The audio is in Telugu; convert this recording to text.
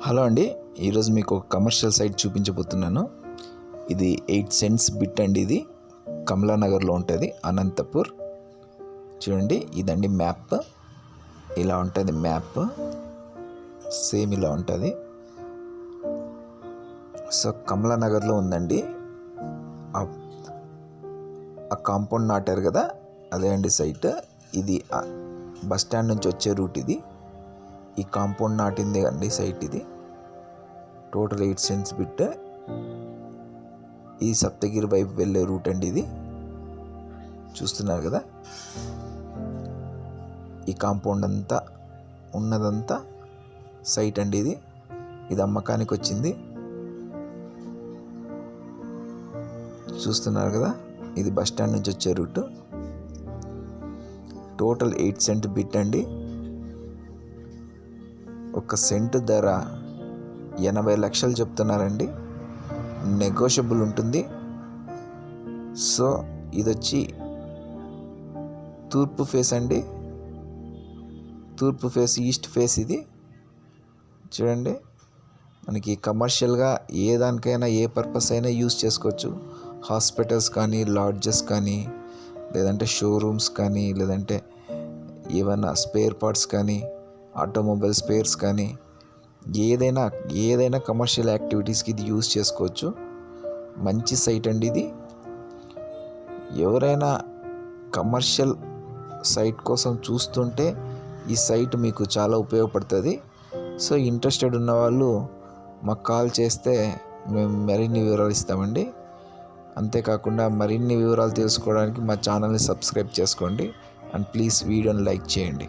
హలో అండి, ఈరోజు మీకు ఒక కమర్షియల్ సైట్ చూపించబోతున్నాను. ఇది 8 సెంట్స్ బిట్ అండి. ఇది కమలానగర్లో ఉంటుంది, అనంతపూర్. చూడండి, ఇదండి మ్యాప్. ఇలా ఉంటుంది మ్యాప్, సేమ్ ఇలా ఉంటుంది. సో కమలానగర్లో ఉందండి. ఆ కాంపౌండ్ నాటారు కదా, అదే అండి సైట్. ఇది బస్ స్టాండ్ నుంచి వచ్చే రూట్. ఇది ఈ కాంపౌండ్ నాటిందే అండి సైట్. ఇది టోటల్ 8 సెంట్స్ బిట్. ఈ సప్తగిరి వైపు వెళ్ళే రూట్ అండి. ఇది చూస్తున్నారు కదా, ఈ కాంపౌండ్ అంతా ఉన్నదంతా సైట్ అండి. ఇది అమ్మకానికి వచ్చింది. చూస్తున్నారు కదా, ఇది బస్ స్టాండ్ నుంచి వచ్చే రూట్. టోటల్ 8 సెంట్ బిట్ అండి. ఒక సెంటు ధర 80 లక్షలు చెప్తున్నారండి. నెగోషియబుల్ ఉంటుంది. సో ఇది వచ్చి తూర్పు ఫేస్ అండి. తూర్పు ఫేస్, ఈస్ట్ ఫేస్. ఇది చూడండి, మనకి కమర్షియల్గా ఏ దానికైనా, ఏ పర్పస్ అయినా యూజ్ చేసుకోవచ్చు. హాస్పిటల్స్ కానీ, లాడ్జెస్ కానీ, లేదంటే షోరూమ్స్ కానీ, లేదంటే ఏమైనా స్పేర్ పార్ట్స్ కానీ, ఆటోమొబైల్ స్పేర్స్ కానీ, ఏదైనా కమర్షియల్ యాక్టివిటీస్కి ఇది యూజ్ చేసుకోవచ్చు. మంచి సైట్ అండి ఇది. ఎవరైనా కమర్షియల్ సైట్ కోసం చూస్తుంటే ఈ సైట్ మీకు చాలా ఉపయోగపడుతుంది. సో ఇంట్రెస్టెడ్ ఉన్న వాళ్ళు మాకు కాల్ చేస్తే మేము మరిన్ని వివరాలు ఇస్తామండి. అంతేకాకుండా మరిన్ని వివరాలు తెలుసుకోవడానికి మా ఛానల్ని సబ్స్క్రైబ్ చేసుకోండి. అండ్ ప్లీజ్ వీడియోని లైక్ చేయండి.